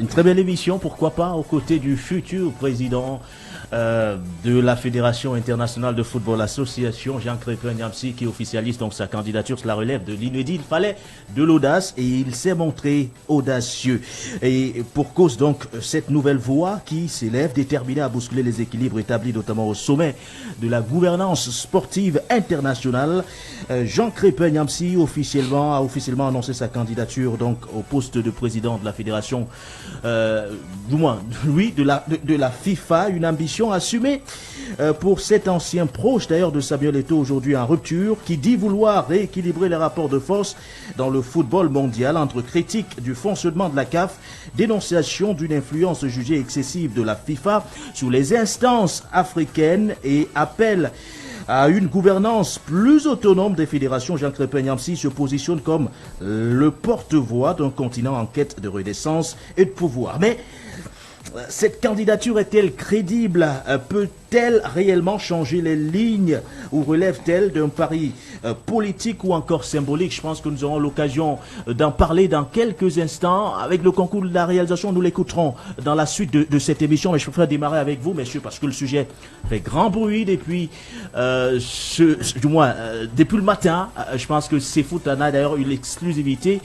Une très belle émission, pourquoi pas, aux côtés du futur président de la Fédération internationale de football association, Jean-Crépin Niamsi, qui officialise donc sa candidature. Cela relève de l'inédit. Il fallait de l'audace et il s'est montré audacieux. Et pour cause donc cette nouvelle voie qui s'élève, déterminée à bousculer les équilibres établis notamment au sommet de la gouvernance sportive internationale, Jean-Crépin Niamsi a officiellement annoncé sa candidature donc au poste de président de la Fédération, du moins lui de la FIFA, une ambition assumée pour cet ancien proche d'ailleurs de Samuel Eto'o, aujourd'hui en rupture, qui dit vouloir rééquilibrer les rapports de force dans le football mondial entre critiques du fonctionnement de la CAF, dénonciation d'une influence jugée excessive de la FIFA sur les instances africaines et appel à une gouvernance plus autonome des fédérations. Jean-Crépin Niamsi se positionne comme le porte-voix d'un continent en quête de renaissance et de pouvoir. Mais cette candidature est-elle crédible? Peut-elle réellement changer les lignes ou relève-t-elle d'un pari politique ou encore symbolique? Je pense que nous aurons l'occasion d'en parler dans quelques instants. Avec le concours de la réalisation, nous l'écouterons dans la suite de cette émission. Mais je préfère démarrer avec vous, messieurs, parce que le sujet fait grand bruit depuis, depuis le matin. Je pense que CFoot en a d'ailleurs eu l'exclusivité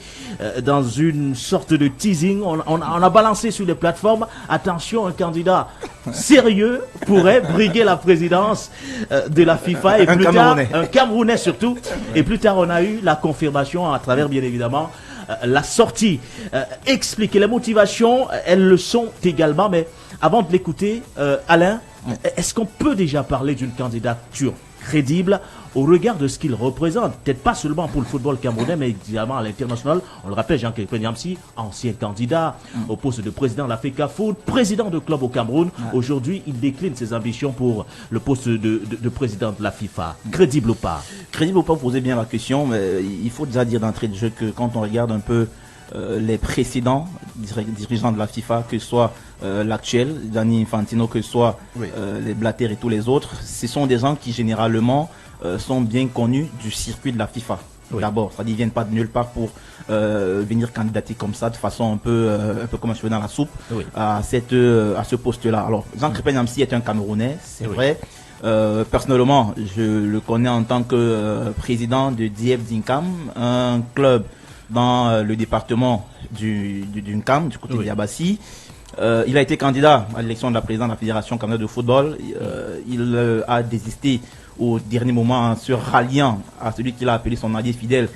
dans une sorte de teasing. On a balancé sur les plateformes. Attention, un candidat sérieux pourrait briguer la présidence de la FIFA et plus tard, un Camerounais surtout. Et plus tard, on a eu la confirmation à travers, bien évidemment, la sortie. Expliquer les motivations, elles le sont également. Mais avant de l'écouter, Alain, est-ce qu'on peut déjà parler d'une candidature crédible au regard de ce qu'il représente? Peut-être pas seulement pour le football camerounais, mais évidemment à l'international. On le rappelle, Jean-Crépin Niamsi, ancien candidat au poste de président de la FECAFOOT, président de club au Cameroun. Aujourd'hui, il décline ses ambitions pour le poste de président de la FIFA. Crédible ou pas? Crédible ou pas, vous posez bien la question, mais il faut déjà dire d'entrée de jeu que quand on regarde un peu les précédents dirigeants de la FIFA, que ce soit l'actuel, Gianni Infantino, que ce soit les Blatter et tous les autres, ce sont des gens qui généralement sont bien connus du circuit de la FIFA. D'abord, c'est-à-dire qu'ils ne viennent pas de nulle part pour venir candidater comme ça, de façon un peu comme un cheveu dans la soupe, à ce poste-là. Alors, Jean-Crépin Niamsi est un Camerounais, c'est vrai. Personnellement, je le connais en tant que président de DF Dinkam, un club dans le département du Nkam, du côté de Yabassi. Il a été candidat à l'élection de la présidente de la Fédération camerounaise de football. Il a désisté au dernier moment en se ralliant à celui qu'il a appelé son allié fidèle,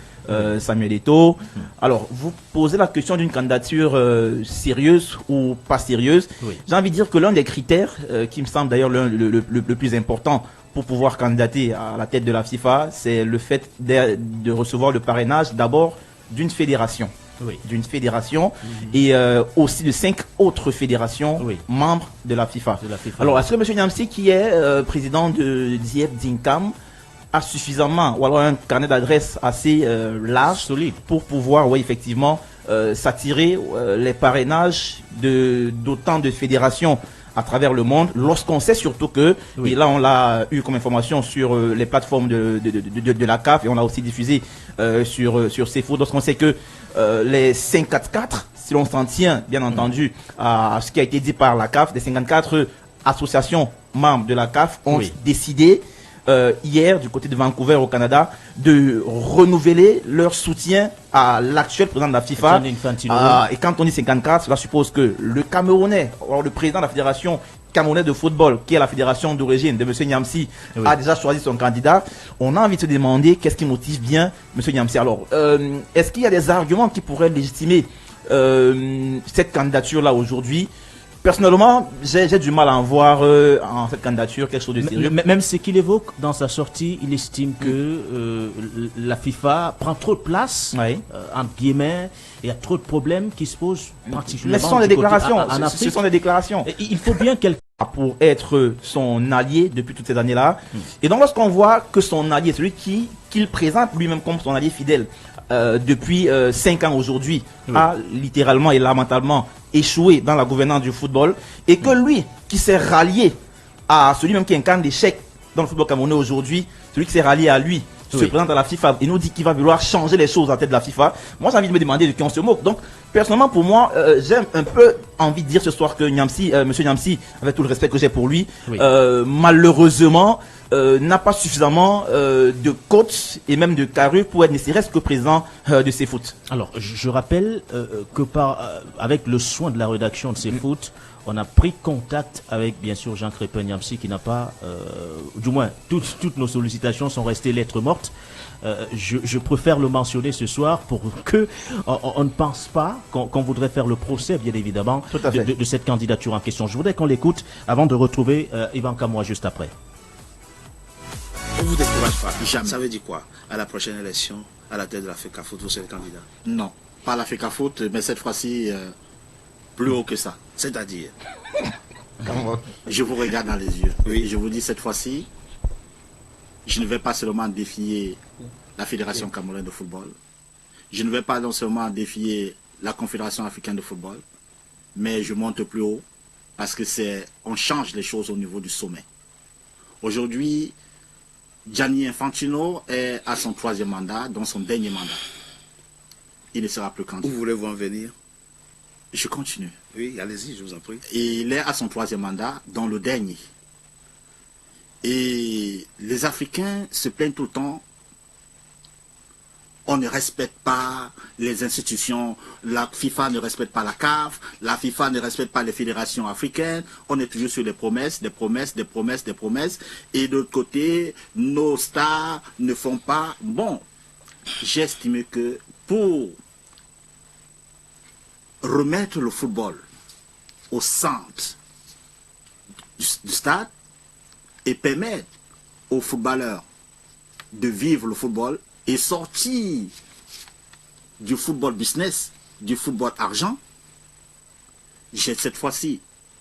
Samuel Eto'o. Alors, vous posez la question d'une candidature sérieuse ou pas sérieuse. J'ai envie de dire que l'un des critères, qui me semble d'ailleurs le plus important pour pouvoir candidater à la tête de la FIFA, c'est le fait de recevoir le parrainage d'abord d'une fédération. Et aussi de 5 autres fédérations membres de la FIFA. Alors, est-ce que M. Niamsi, qui est président de DF Dinkam, a suffisamment, ou alors un carnet d'adresses assez large, solide, pour pouvoir, effectivement, s'attirer les parrainages d'autant de fédérations à travers le monde, lorsqu'on sait surtout que, et là on l'a eu comme information sur les plateformes de la CAF, et on l'a aussi diffusé sur CFoot, lorsqu'on sait que les 54, si l'on s'en tient bien entendu à ce qui a été dit par la CAF, les 54 associations membres de la CAF ont décidé hier du côté de Vancouver au Canada de renouveler leur soutien à l'actuel président de la FIFA. Et quand on dit 54, cela suppose que le Camerounais, alors le président de la Fédération camerounaise de football, qui est la fédération d'origine de M. Niamsi, a déjà choisi son candidat. On a envie de se demander qu'est-ce qui motive bien M. Niamsi. Alors, est-ce qu'il y a des arguments qui pourraient légitimer cette candidature-là aujourd'hui? Personnellement, j'ai du mal à en voir en cette candidature quelque chose de sérieux. Même ce qu'il évoque dans sa sortie, il estime que la FIFA prend trop de place, entre guillemets, il y a trop de problèmes qui se posent particulièrement. Mais ce sont des déclarations. Ce sont des déclarations. Il faut bien qu'elle pour être son allié depuis toutes ces années-là. Et donc lorsqu'on voit que son allié, celui qu'il présente lui-même comme son allié fidèle depuis 5 ans aujourd'hui, a littéralement et lamentablement échoué dans la gouvernance du football, et que lui, qui s'est rallié à celui même qui incarne l'échec dans le football camerounais aujourd'hui, celui qui s'est rallié à lui se présente à la FIFA et nous dit qu'il va vouloir changer les choses à la tête de la FIFA, moi j'ai envie de me demander de qui on se moque. Donc, personnellement, pour moi, j'ai un peu envie de dire ce soir que Monsieur Niamsi, avec tout le respect que j'ai pour lui, malheureusement, n'a pas suffisamment de coach et même de carrure pour être ne serait-ce que président de CFoot. Alors, je rappelle que avec le soin de la rédaction de CFoot, on a pris contact avec, bien sûr, Jean Crépin Niamsi qui n'a pas, du moins, toutes nos sollicitations sont restées lettres mortes. Je préfère le mentionner ce soir pour que on ne pense pas qu'on voudrait faire le procès, bien évidemment, de cette candidature en question. Je voudrais qu'on l'écoute avant de retrouver Yvan Kamoa juste après. On ne vous décourage pas, jamais. Ça veut dire quoi? À la prochaine élection, à la tête de la FECAFOOT, vous serez candidat? Non, pas la FECAFOOT, mais cette fois-ci, plus haut que ça. C'est-à-dire? Je vous regarde dans les yeux. Oui. Je vous dis cette fois-ci, je ne vais pas seulement défier la Fédération camerounaise de football. Je ne vais pas non seulement défier la Confédération africaine de football, mais je monte plus haut parce que on change les choses au niveau du sommet. Aujourd'hui, Gianni Infantino est à son 3e mandat, dans son dernier mandat. Il ne sera plus candidat. Où voulez-vous en venir? Je continue. Oui, allez-y, je vous en prie. Et il est à son 3e mandat, dans le dernier. Et les Africains se plaignent tout le temps. On ne respecte pas les institutions. La FIFA ne respecte pas la CAF. La FIFA ne respecte pas les fédérations africaines. On est toujours sur des promesses, des promesses, des promesses, des promesses. Et de l'autre côté, nos stars ne font pas. Bon, j'ai estimé que pour remettre le football au centre du stade et permettre aux footballeurs de vivre le football et sortir du football business, du football argent, j'ai cette fois-ci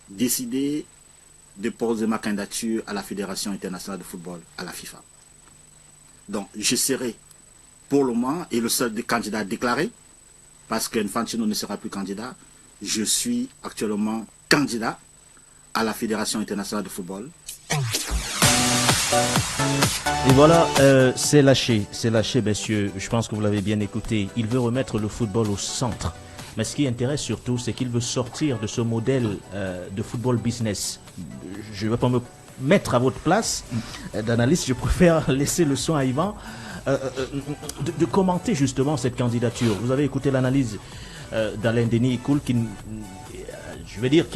décidé de poser ma candidature à la Fédération internationale de football, à la FIFA. Donc je serai pour le moment et le seul candidat déclaré, parce qu'Infantino ne sera plus candidat. Je suis actuellement candidat à la Fédération internationale de football. Et voilà, c'est lâché, messieurs. Je pense que vous l'avez bien écouté. Il veut remettre le football au centre. Mais ce qui intéresse surtout, c'est qu'il veut sortir de ce modèle de football business. Je ne vais pas me mettre à votre place d'analyste. Je préfère laisser le soin à Yvan de commenter justement cette candidature. Vous avez écouté l'analyse d'Alain Denis Ikoul qui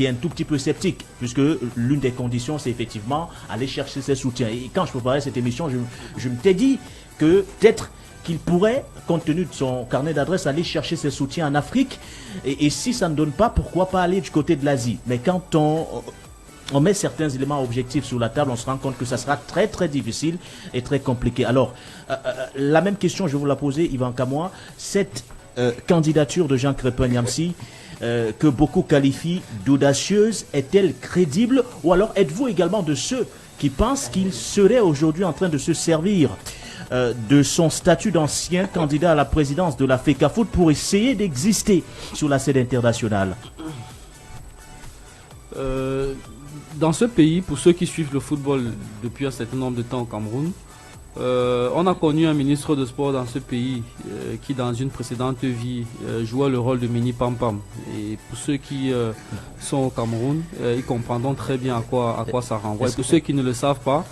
est un tout petit peu sceptique, puisque l'une des conditions, c'est effectivement aller chercher ses soutiens. Et quand je préparais cette émission, je me t'ai dit que peut-être qu'il pourrait, compte tenu de son carnet d'adresse, aller chercher ses soutiens en Afrique. Et si ça ne donne pas, pourquoi pas aller du côté de l'Asie? Mais quand on met certains éléments objectifs sur la table, on se rend compte que ça sera très très difficile et très compliqué. Alors, la même question, je vais vous la poser, Yvan Kamoa. Cette candidature de Jean Crépin Niamsi, que beaucoup qualifient d'audacieuse, est-elle crédible? Ou alors êtes-vous également de ceux qui pensent qu'il serait aujourd'hui en train de se servir de son statut d'ancien candidat à la présidence de la FECAFOOT pour essayer d'exister sur la scène internationale? Dans ce pays, pour ceux qui suivent le football depuis un certain nombre de temps au Cameroun, on a connu un ministre de sport dans ce pays qui, dans une précédente vie, jouait le rôle de mini pam-pam. Et pour ceux qui sont au Cameroun, ils comprendront très bien à quoi ça renvoie. Et pour ceux qui ne le savent pas,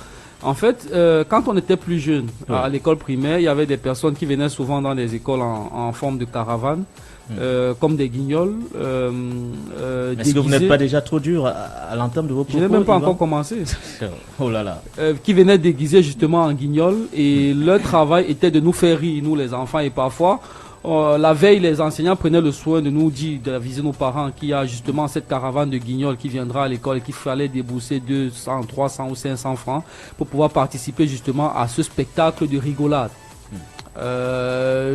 en fait, quand on était plus jeune, à l'école primaire, il y avait des personnes qui venaient souvent dans des écoles en forme de caravane. Comme des guignols. Est-ce que vous n'êtes pas déjà trop dur à l'entame de vos propos? Je n'ai même pas encore commencé. Oh là là. Qui venaient déguisés justement en guignols, et leur travail était de nous faire rire, nous les enfants, et parfois la veille, les enseignants prenaient le soin de nous dire, d'aviser nos parents qu'il y a justement cette caravane de guignols qui viendra à l'école et qu'il fallait débourser 200, 300 ou 500 francs pour pouvoir participer justement à ce spectacle de rigolade.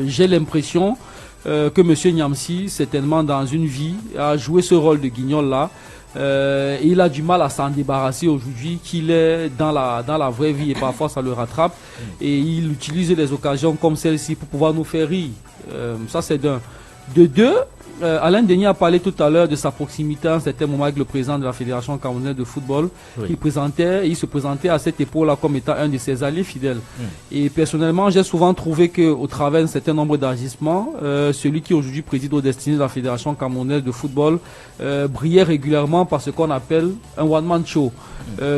J'ai l'impression que M. Niamsi, certainement dans une vie, a joué ce rôle de guignol-là. Il a du mal à s'en débarrasser aujourd'hui, qu'il est dans la vraie vie, et parfois ça le rattrape. Et il utilise les occasions comme celle-ci pour pouvoir nous faire rire. Ça, c'est d'un. De deux, Alain Denis a parlé tout à l'heure de sa proximité à un certain moment avec le président de la Fédération camerounaise de football. Il se présentait à cette époque-là comme étant un de ses alliés fidèles. Et personnellement, j'ai souvent trouvé qu'au travers d'un certain nombre d'agissements, celui qui aujourd'hui préside aux destinées de la Fédération camerounaise de football brillait régulièrement par ce qu'on appelle un one-man show.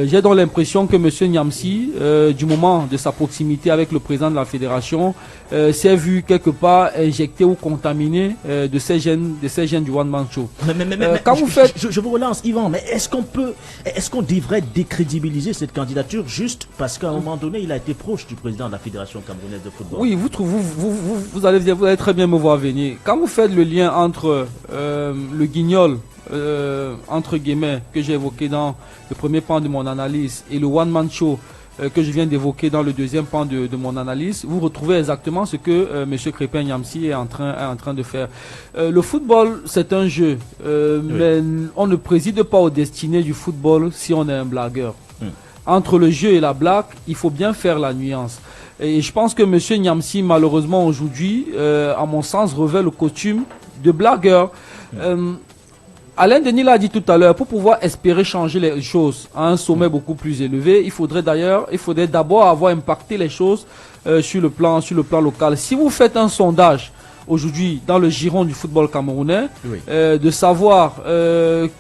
J'ai donc l'impression que M. Niamsi, du moment de sa proximité avec le président de la fédération, s'est vu quelque part injecté ou contaminé de ces gènes du one-man show. Quand vous faites... je vous relance, Yvan, mais est-ce qu'on devrait décrédibiliser cette candidature juste parce qu'à un moment donné, il a été proche du président de la Fédération camerounaise de football? Oui, vous allez très bien me voir venir. Quand vous faites le lien entre le guignol, entre guillemets, que j'ai évoqué dans le premier pan de mon analyse, et le one-man show que je viens d'évoquer dans le deuxième pan de mon analyse, vous retrouvez exactement ce que M. Crépin Niamsi est en train de faire. Le football, c'est un jeu, mais on ne préside pas aux destinées du football si on est un blagueur. Entre le jeu et la blague, il faut bien faire la nuance. Et je pense que M. Niamsi, malheureusement aujourd'hui, à mon sens, revêt le costume de blagueur. Alain Denis l'a dit tout à l'heure, pour pouvoir espérer changer les choses à un sommet beaucoup plus élevé, il faudrait d'abord avoir impacté les choses sur le plan local. Si vous faites un sondage aujourd'hui dans le giron du football camerounais, de savoir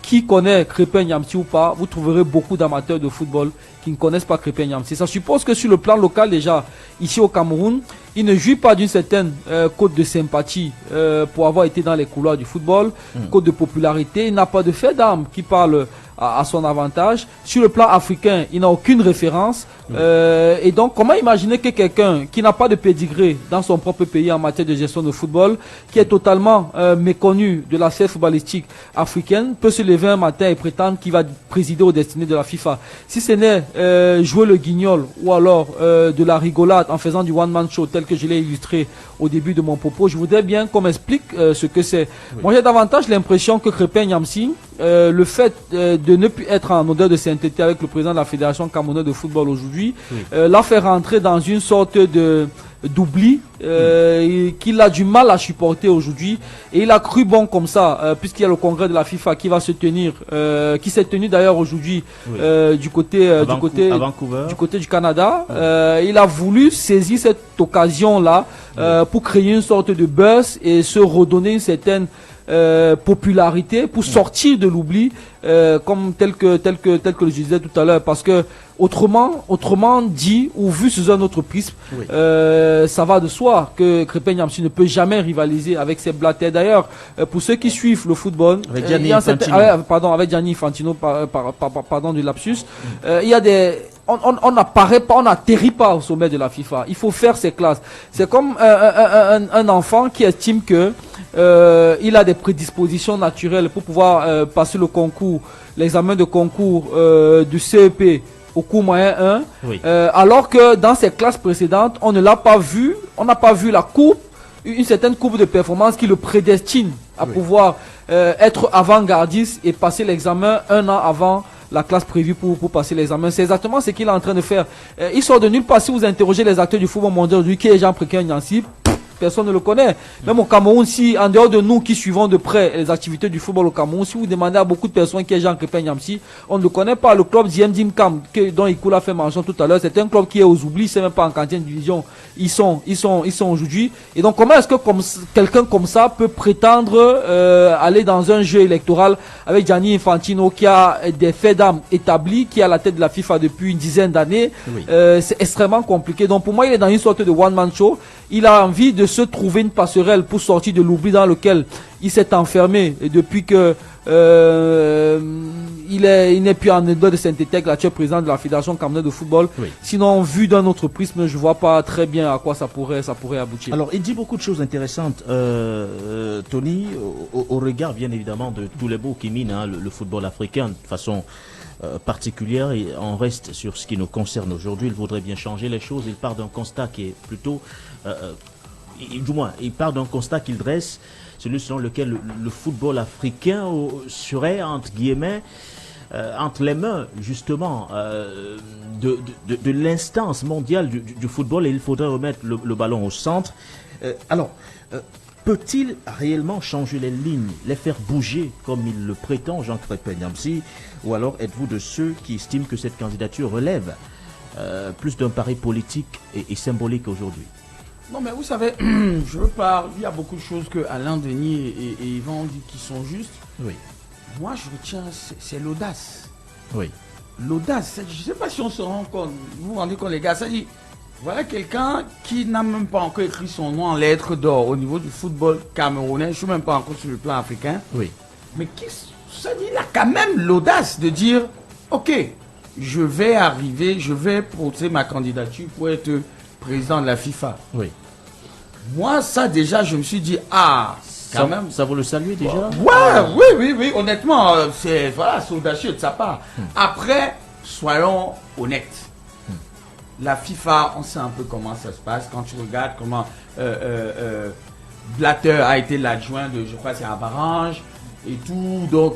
qui connaît Crépin Niamsi ou pas, vous trouverez beaucoup d'amateurs de football qui ne connaissent pas Crépin Niamsi. Ça suppose que sur le plan local déjà, ici au Cameroun, il ne jouit pas d'une certaine cote de sympathie pour avoir été dans les couloirs du football, cote de popularité. Il n'a pas de fait d'armes qui parle à son avantage. Sur le plan africain, il n'a aucune référence. Et donc, comment imaginer que quelqu'un qui n'a pas de pédigré dans son propre pays en matière de gestion de football, qui est totalement méconnu de la scène footballistique africaine, peut se lever un matin et prétendre qu'il va présider aux destinées de la FIFA? Si ce n'est jouer le guignol ou alors de la rigolade en faisant du one-man show tel que je l'ai illustré au début de mon propos, je voudrais bien qu'on m'explique ce que c'est. Moi, j'ai davantage l'impression que Crépin Niamsi, le fait de ne plus être en odeur de sainteté avec le président de la Fédération camerounaise de football aujourd'hui, l'a fait rentrer dans une sorte d'oubli qu'il a du mal à supporter aujourd'hui, et il a cru bon comme ça, puisqu'il y a le congrès de la FIFA qui va se tenir, qui s'est tenu d'ailleurs aujourd'hui du côté du Canada. Il a voulu saisir cette occasion là pour créer une sorte de buzz et se redonner une certaine popularité pour sortir de l'oubli, comme tel que je disais tout à l'heure, parce que autrement dit ou vu sous un autre prisme, ça va de soi que Crépin Niamsi ne peut jamais rivaliser avec ses blatères. D'ailleurs, pour ceux qui suivent le football, avec Gianni Infantino, pardon du lapsus, il y a des on n'apparaît pas, on n'atterrit pas au sommet de la FIFA. Il faut faire ses classes. C'est comme un enfant qui estime que il a des prédispositions naturelles pour pouvoir passer le concours, l'examen de concours du CEP au cours moyen 1, alors que dans ses classes précédentes, on ne l'a pas vu, on n'a pas vu la courbe, une certaine courbe de performance qui le prédestine à pouvoir être avant-gardiste et passer l'examen un an avant la classe prévue pour passer l'examen. C'est exactement ce qu'il est en train de faire. Il sort de nulle part. Si vous interrogez les acteurs du football mondial aujourd'hui, qui est Jean-Crépin Niamsi, personne ne le connaît. Même au Cameroun, si, en dehors de nous qui suivons de près les activités du football au Cameroun, si vous demandez à beaucoup de personnes qui est Jean-Crépin Niamsi, on ne le connaît pas. Le club Diem Cam, dont Ikoula a fait mention tout à l'heure, c'est un club qui est aux oublis, c'est même pas en 40e division. Ils sont aujourd'hui. Et donc, comment est-ce que quelqu'un comme ça peut prétendre aller dans un jeu électoral avec Gianni Infantino, qui a des faits d'armes établis, qui est à la tête de la FIFA depuis une dizaine d'années? C'est extrêmement compliqué. Donc, pour moi, il est dans une sorte de one-man show. Il a envie de se trouver une passerelle pour sortir de l'oubli dans lequel il s'est enfermé depuis que il n'est plus en odeur de sainteté avec l'actuel président de la Fédération camerounaise de football. Sinon, vu d'un autre prisme, je vois pas très bien à quoi ça pourrait aboutir. Alors, il dit beaucoup de choses intéressantes, Tony, au regard bien évidemment de tous les mots qui minent le football africain de façon particulière, et on reste sur ce qui nous concerne aujourd'hui. Il voudrait bien changer les choses. Il part d'un constat qui est plutôt du moins, il part d'un constat qu'il dresse, celui selon lequel le football africain serait, entre guillemets, entre les mains, justement, de l'instance mondiale du football, et il faudrait remettre le ballon au centre. Alors, peut-il réellement changer les lignes, les faire bouger comme il le prétend, Jean Crépin Niamsi, ou alors êtes-vous de ceux qui estiment que cette candidature relève plus d'un pari politique et symbolique aujourd'hui? Non, mais vous savez, je veux pas. Il y a beaucoup de choses que Alain Denis et Yvan disent qui sont justes. Oui. Moi, je retiens, c'est l'audace. Oui. L'audace, je ne sais pas si on se rend compte. Vous vous rendez compte, les gars, ça dit. Voilà quelqu'un qui n'a même pas encore écrit son nom en lettres d'or au niveau du football camerounais. Je ne suis même pas encore sur le plan africain. Oui. Mais ça dit, il a quand même l'audace de dire, ok, je vais arriver, je vais poser ma candidature pour être président de la FIFA. Oui. Moi, ça déjà, je me suis dit, quand même. Ça vous le saluez déjà? Oui, honnêtement, c'est audacieux de sa part. Après, soyons honnêtes. La FIFA, on sait un peu comment ça se passe. Quand tu regardes comment Blatter a été l'adjoint de, je crois, c'est Avarange et tout. Donc,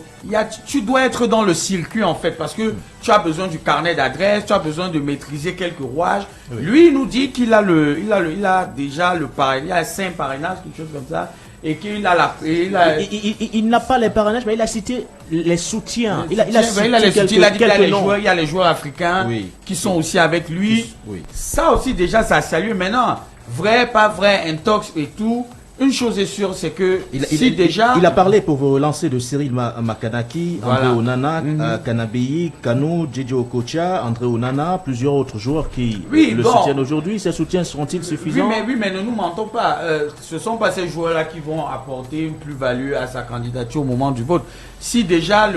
tu dois être dans le circuit, en fait, parce que tu as besoin du carnet d'adresse, tu as besoin de maîtriser quelques rouages. Oui. Lui, il nous dit qu'il a déjà le parrainage, il a 5 parrainages, quelque chose comme ça. Et qu'il a il n'a pas les parrainages, mais il a cité les soutiens. Il a cité les soutiens, il a dit qu'il y a les joueurs africains qui sont aussi avec lui. Oui. Ça aussi, déjà, ça salue. Maintenant, vrai, pas vrai, intox et tout. Une chose est sûre, c'est que il a parlé pour vous relancer de Cyril Makanaki, André Onana, Kanabeyi, Kano, Djedje Okocha, André Onana, plusieurs autres joueurs qui le soutiennent aujourd'hui. Ces soutiens seront-ils suffisants? Oui, mais ne nous mentons pas. Ce ne sont pas ces joueurs-là qui vont apporter une plus-value à sa candidature au moment du vote. Si déjà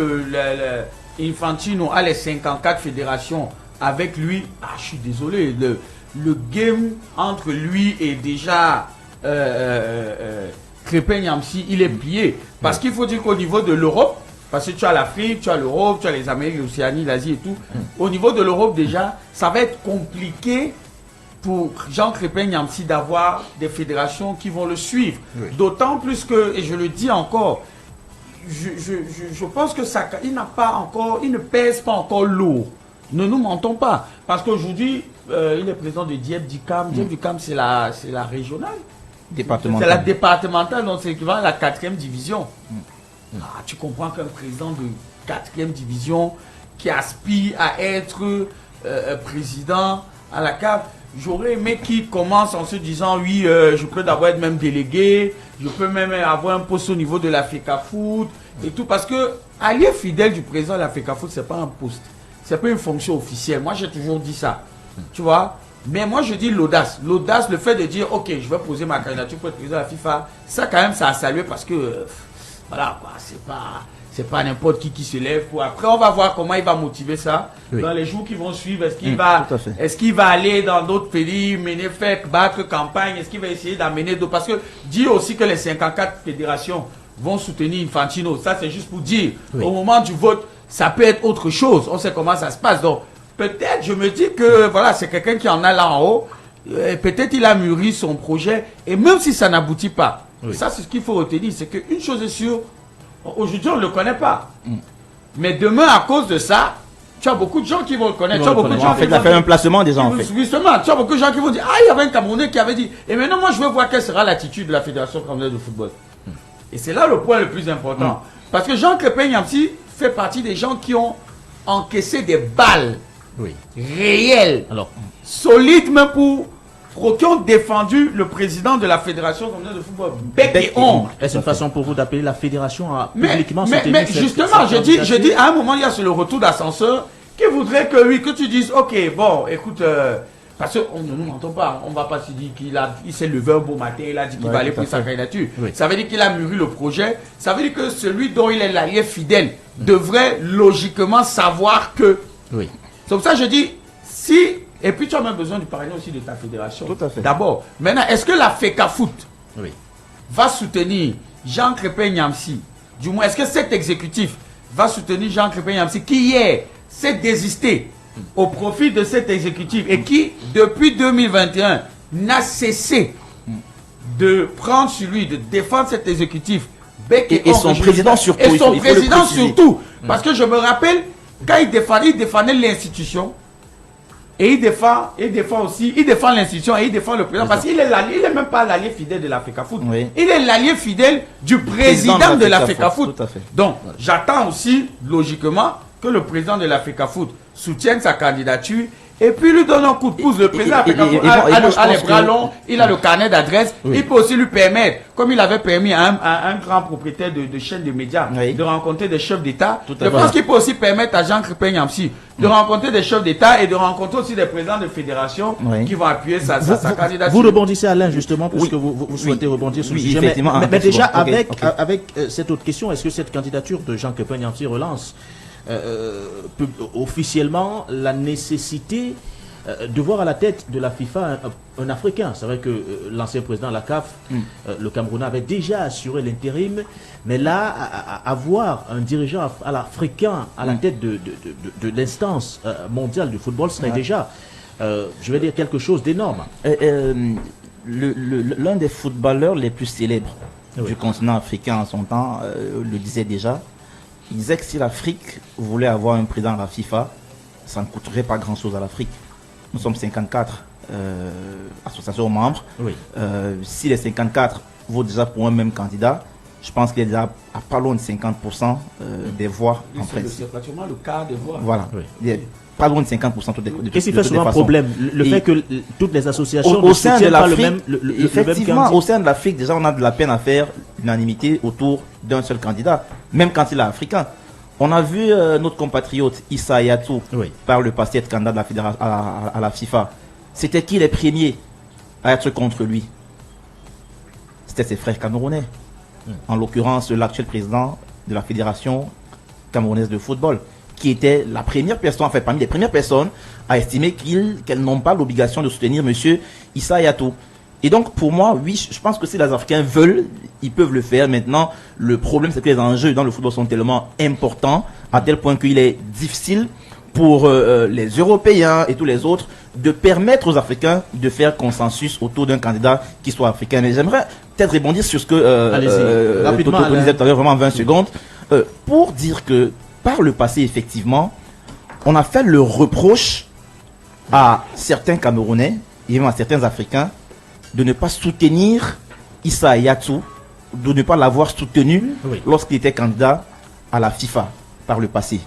Infantino a les 54 fédérations avec lui, je suis désolé, le game entre lui et déjà Crépin Niamsi, il est plié. Parce qu'il faut dire qu'au niveau de l'Europe, parce que tu as l'Afrique, tu as l'Europe, tu as les Amériques, l'Océanie, l'Asie et tout. Au niveau de l'Europe déjà, ça va être compliqué pour Jean Crépin Niamsi d'avoir des fédérations qui vont le suivre. Oui. D'autant plus que, et je le dis encore, je pense que il ne pèse pas encore lourd. Ne nous mentons pas. Parce qu'aujourd'hui, il est président de Dieppe Dicam. Dieppe Dicam, c'est la régionale. C'est la départementale, donc c'est équivalent à la 4e division. Tu comprends qu'un président de 4e division qui aspire à être président à la CAF, j'aurais aimé qu'il commence en se disant oui, je peux d'abord être même délégué, je peux même avoir un poste au niveau de la FECAFOOT et tout, parce que allié fidèle du président de la FECAFOOT, c'est pas un poste, c'est pas une fonction officielle. Moi, j'ai toujours dit ça, tu vois. Mais moi, je dis l'audace. L'audace, le fait de dire, ok, je vais poser ma candidature pour être président de la FIFA, ça, quand même, ça a salué parce que, voilà, c'est pas n'importe qui se lève. Après, on va voir comment il va motiver ça. Oui. Dans les jours qui vont suivre, est-ce qu'il va aller dans d'autres pays, battre campagne, est-ce qu'il va essayer d'amener d'autres? Parce que dire aussi que les 54 fédérations vont soutenir Infantino, ça, c'est juste pour dire, au moment du vote, ça peut être autre chose. On sait comment ça se passe. Donc, peut-être, je me dis que voilà, c'est quelqu'un qui en a là en haut. Peut-être il a mûri son projet. Et même si ça n'aboutit pas, ça c'est ce qu'il faut retenir. C'est qu'une chose est sûre, aujourd'hui on ne le connaît pas. Mais demain, à cause de ça, tu as beaucoup de gens qui vont le connaître. Tu as beaucoup de gens qui vont faire un placement déjà en fait. Justement, tu as beaucoup de gens qui vont dire, il y avait un Camerounais qui avait dit. Et maintenant, moi je veux voir quelle sera l'attitude de la Fédération camerounaise de football. Et c'est là le point le plus important. Parce que Jean Crépin Niamsi fait partie des gens qui ont encaissé des balles. Réel, solide même pour qui ont défendu le président de la Fédération de football. Bec et ongle. Est-ce une façon pour vous d'appeler la fédération à publiquement soutenir mais justement, je dis, à un moment, il y a le retour d'ascenseur qui voudrait que tu dises, ok, bon, écoute, parce qu'on ne nous mentons pas, on ne va pas se dire qu'il s'est levé un beau matin, il a dit qu'il va aller pour sa candidature. Ça veut dire qu'il a mûri le projet, ça veut dire que celui dont il est l'allié fidèle devrait logiquement savoir que... C'est pour ça que je dis, et puis tu as même besoin du parrainage aussi de ta fédération. Tout à fait. D'abord, maintenant, est-ce que la FECAFOOT va soutenir Jean Crépin Niamsi? Du moins, est-ce que cet exécutif va soutenir Jean Crépin Niamsi qui hier s'est désisté au profit de cet exécutif et qui, depuis 2021, n'a cessé de prendre sur lui, de défendre cet exécutif bec et son président surtout. Et son président surtout. Parce que je me rappelle, quand il défendait l'institution, Et il défend aussi, il défend l'institution et il défend le président. Parce qu'il est l'allié, il n'est même pas l'allié fidèle de l'Africafoot. Oui. Il est l'allié fidèle du président de l'Africafoot. Tout à fait. Donc, j'attends aussi, logiquement, que le président de l'Africafoot soutienne sa candidature et puis lui donne un coup de pouce. Le président a les bras longs, il a le carnet d'adresse. Oui. Il peut aussi lui permettre, comme il avait permis à un grand propriétaire de chaîne de médias, oui, de rencontrer des chefs d'État. Je pense qu'il peut aussi permettre à Jean Crépin Nyamsi de rencontrer des chefs d'État et de rencontrer aussi des présidents de fédération, oui, qui vont appuyer sa candidature. Vous rebondissez, Alain, justement, puisque vous souhaitez rebondir sur le sujet. Effectivement, mais déjà, avec cette autre question, est-ce que cette candidature de Jean Crépin Nyamsi relance officiellement la nécessité de voir à la tête de la FIFA un Africain? C'est vrai que l'ancien président de la CAF, le Camerounais, avait déjà assuré l'intérim, mais là, avoir un dirigeant africain à la tête de l'instance mondiale du football serait déjà, je vais dire, quelque chose d'énorme. L'un des footballeurs les plus célèbres du continent africain en son temps le disait déjà. Il disait que si l'Afrique voulait avoir un président à la FIFA, ça ne coûterait pas grand-chose à l'Afrique. Nous sommes 54 associations membres. Oui. Si les 54 votent déjà pour un même candidat, je pense qu'il est déjà à pas loin de 50% des voix en principe. C'est pratiquement le quart des voix. Voilà. Oui. Pas loin de 50% de Qu'est-ce qui fait souvent un problème? Le fait que toutes les associations au sein de l'Afrique, effectivement, au sein de l'Afrique, déjà on a de la peine à faire l'unanimité autour d'un seul candidat, même quand il est africain. On a vu notre compatriote Issa Hayatou, oui, par le passé être candidat de la fédération à la FIFA. C'était qui les premiers à être contre lui? C'était ses frères camerounais. En l'occurrence, l'actuel président de la fédération camerounaise de football, qui était la première personne, en fait, parmi les premières personnes à estimer qu'elles n'ont pas l'obligation de soutenir M. Issa Hayatou. Et donc, pour moi, oui, je pense que si les Africains veulent, ils peuvent le faire. Maintenant, le problème, c'est que les enjeux dans le football sont tellement importants, à tel point qu'il est difficile pour les Européens et tous les autres de permettre aux Africains de faire consensus autour d'un candidat qui soit africain. Mais j'aimerais peut-être rebondir sur ce que rapidement, Toto disait tout à l'heure, vraiment en 20 secondes, pour dire que par le passé, effectivement, on a fait le reproche à certains Camerounais et même à certains Africains de ne pas soutenir Issa Hayatou, de ne pas l'avoir soutenu, oui, lorsqu'il était candidat à la FIFA par le passé.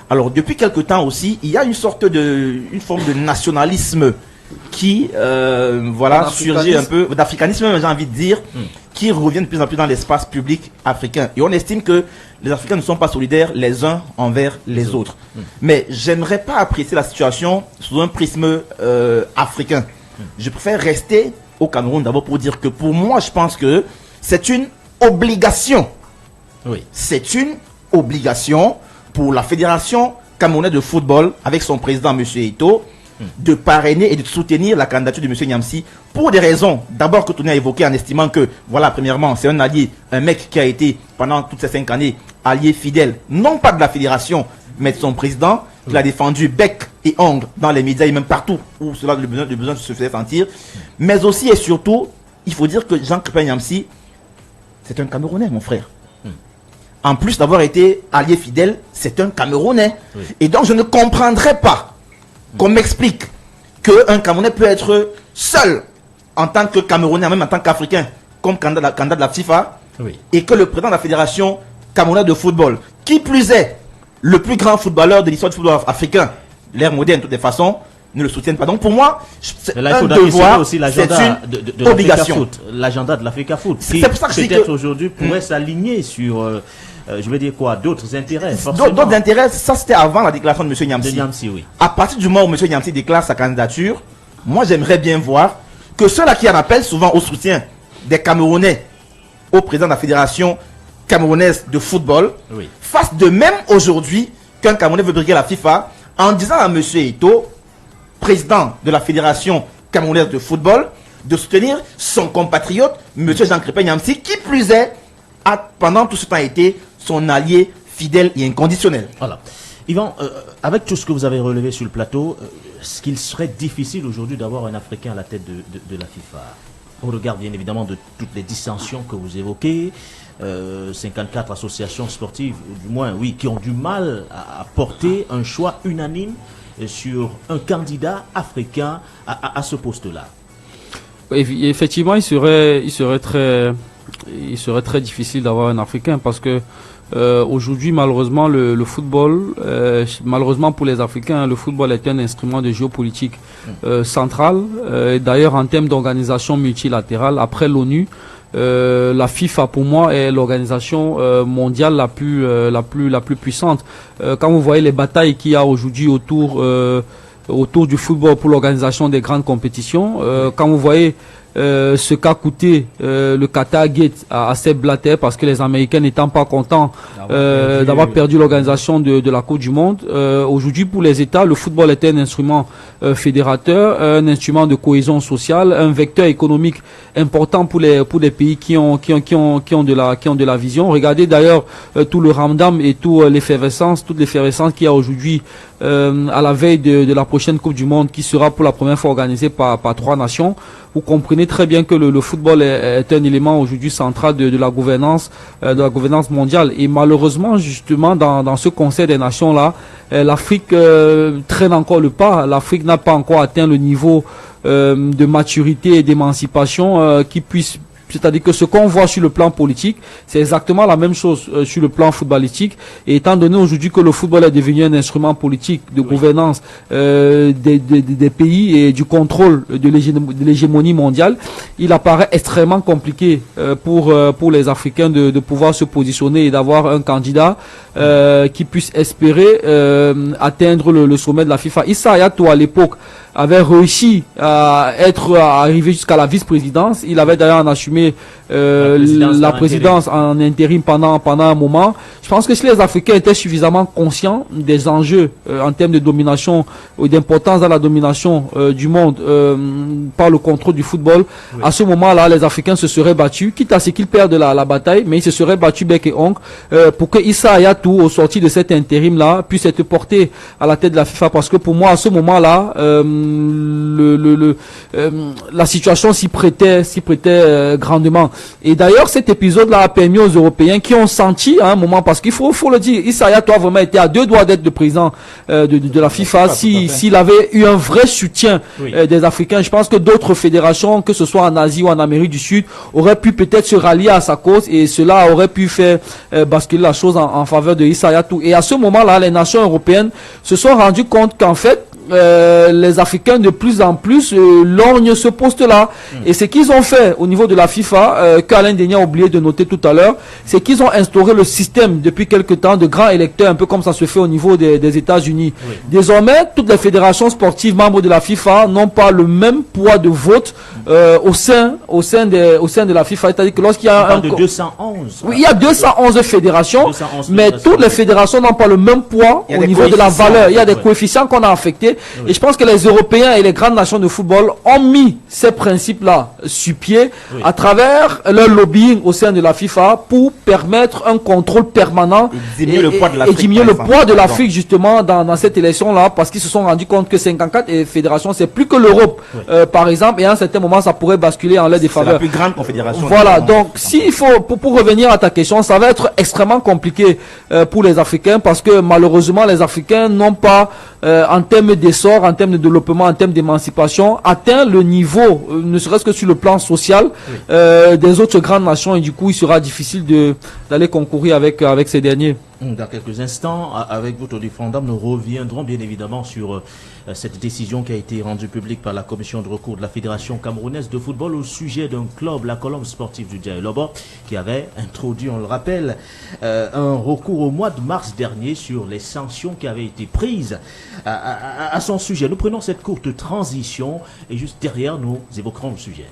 Alors, depuis quelque temps aussi, il y a une forme de nationalisme qui, surgit un peu, d'africanisme, j'ai envie de dire, qui revient de plus en plus dans l'espace public africain. Et on estime que les Africains ne sont pas solidaires les uns envers les autres. Mais j'aimerais pas apprécier la situation sous un prisme africain. Je préfère rester au Cameroun d'abord pour dire que pour moi, je pense que c'est une obligation. Oui. C'est une obligation pour la Fédération camerounaise de football, avec son président, M. Eto'o, de parrainer et de soutenir la candidature de M. Nyamsi pour des raisons. D'abord, que Tony a évoqué en estimant que, voilà, premièrement, c'est un allié, un mec qui a été, pendant toutes ces 5 années, allié fidèle, non pas de la fédération, mais de son président, qui l'a défendu bec et ongle dans les médias et même partout où cela le besoin se faisait sentir. Mais aussi et surtout, il faut dire que Jean Crépin Nyamsi, c'est un Camerounais, mon frère. En plus d'avoir été allié fidèle, c'est un Camerounais. Oui. Et donc, je ne comprendrais pas qu'on m'explique qu'un Camerounais peut être seul en tant que Camerounais, même en tant qu'Africain, comme candidat de la FIFA, oui, et que le président de la Fédération camerounaise de football, qui plus est le plus grand footballeur de l'histoire du football africain, l'ère moderne de toutes les façons, ne le soutiennent pas. Donc pour moi, c'est un devoir, c'est une obligation. L'agenda de l'Africafoot, qui peut-être aujourd'hui pourrait s'aligner sur... je vais dire quoi, d'autres intérêts. D'autres intérêts, ça c'était avant la déclaration de M. Nyamsi. Oui. À partir du moment où M. Nyamsi déclare sa candidature, moi j'aimerais bien voir que ceux-là qui en appellent souvent au soutien des Camerounais au président de la Fédération camerounaise de football, oui, fassent de même aujourd'hui qu'un Camerounais veut briguer la FIFA en disant à M. Eto'o, président de la Fédération camerounaise de football, de soutenir son compatriote, M. Jean Crépin Nyamsi, qui plus est, a pendant tout ce temps été son allié fidèle et inconditionnel. Voilà. Yvan, avec tout ce que vous avez relevé sur le plateau, est-ce qu'il serait difficile aujourd'hui d'avoir un Africain à la tête de la FIFA? On regarde bien évidemment de toutes les dissensions que vous évoquez, 54 associations sportives, du moins, oui, qui ont du mal à porter un choix unanime sur un candidat africain à ce poste-là? Effectivement, il serait très difficile d'avoir un Africain parce que aujourd'hui, malheureusement, le football, malheureusement pour les Africains, le football est un instrument de géopolitique central. D'ailleurs, en termes d'organisation multilatérale, après l'ONU, la FIFA pour moi est l'organisation mondiale la plus puissante. Quand vous voyez les batailles qu'il y a aujourd'hui autour du football pour l'organisation des grandes compétitions, quand vous voyez ce qu'a coûté le Qatar Gate à Sepp Blatter parce que les Américains n'étant pas contents d'avoir perdu l'organisation de la Coupe du Monde. Aujourd'hui, pour les États, le football est un instrument fédérateur, un instrument de cohésion sociale, un vecteur économique important pour des pays qui ont de la vision. Regardez d'ailleurs tout le ramdam et toute l'effervescence qu'il y a aujourd'hui à la veille de la prochaine Coupe du Monde qui sera pour la première fois organisée par 3 nations. Vous comprenez très bien que le football est un élément aujourd'hui central de la gouvernance mondiale. Et malheureusement, justement, dans ce Conseil des Nations là, l'Afrique traîne encore le pas. L'Afrique n'a pas encore atteint le niveau de maturité et d'émancipation qui puisse. C'est-à-dire que ce qu'on voit sur le plan politique, c'est exactement la même chose sur le plan footballistique. Et étant donné aujourd'hui que le football est devenu un instrument politique de gouvernance des pays et du contrôle de l'hégémonie mondiale, il apparaît extrêmement compliqué pour les Africains de pouvoir se positionner et d'avoir un candidat qui puisse espérer atteindre le sommet de la FIFA. Issa Hayatou à l'époque avait réussi à arriver jusqu'à la vice-présidence. Il avait d'ailleurs assumé la présidence en intérim pendant un moment. Je pense que si les Africains étaient suffisamment conscients des enjeux en termes de domination ou d'importance dans la domination du monde par le contrôle du football, à ce moment-là, les Africains se seraient battus, quitte à ce qu'ils perdent la bataille, mais ils se seraient battus bec et ongle pour que Issa Hayatou, au sorti de cet intérim-là, puisse être porté à la tête de la FIFA. Parce que pour moi, à ce moment-là, la situation s'y prêtait grandement. Et d'ailleurs, cet épisode-là a permis aux Européens qui ont senti à un moment, parce qu'il faut le dire, Issa Hayatou a vraiment été à 2 doigts d'être le président de la FIFA s'il avait eu un vrai soutien des Africains. Je pense que d'autres fédérations, que ce soit en Asie ou en Amérique du Sud, auraient pu peut-être se rallier à sa cause et cela aurait pu faire basculer la chose en faveur de Issa Hayatou. Et à ce moment-là, les nations européennes se sont rendues compte qu'en fait, les Africains de plus en plus lorgnent ce poste-là. Et ce qu'ils ont fait au niveau de la FIFA, qu'Alain Denis a oublié de noter tout à l'heure, c'est qu'ils ont instauré le système depuis quelque temps de grands électeurs, un peu comme ça se fait au niveau des États-Unis. Désormais, toutes les fédérations sportives membres de la FIFA n'ont pas le même poids de vote au sein de la FIFA. C'est-à-dire que lorsqu'il y a de 211. Oui, il y a 211 fédérations, 211 mais toutes les fédérations n'ont pas le même poids au niveau de la valeur. Il y a des coefficients qu'on a affectés. Et je pense que les Européens et les grandes nations de football ont mis ces principes-là sur pied à travers leur lobbying au sein de la FIFA pour permettre un contrôle permanent et diminuer le poids de l'Afrique justement dans cette élection-là, parce qu'ils se sont rendus compte que 54 fédérations, c'est plus que l'Europe, par exemple, et à un certain moment, ça pourrait basculer en leur défaveur. C'est la plus grande confédération. Voilà, donc s'il faut, pour revenir à ta question, ça va être extrêmement compliqué pour les Africains, parce que malheureusement, les Africains n'ont pas, en termes d'essor, en termes de développement, en termes d'émancipation, atteint le niveau, ne serait-ce que sur le plan social, des autres grandes nations, et du coup, il sera difficile d'aller concourir avec ces derniers. Dans quelques instants, avec vous, Tony Fondam, nous reviendrons bien évidemment sur cette décision qui a été rendue publique par la commission de recours de la Fédération camerounaise de football au sujet d'un club, la Colombe sportive du Dialobo, qui avait introduit, on le rappelle, un recours au mois de mars dernier sur les sanctions qui avaient été prises à son sujet. Nous prenons cette courte transition et juste derrière, nous évoquerons le sujet.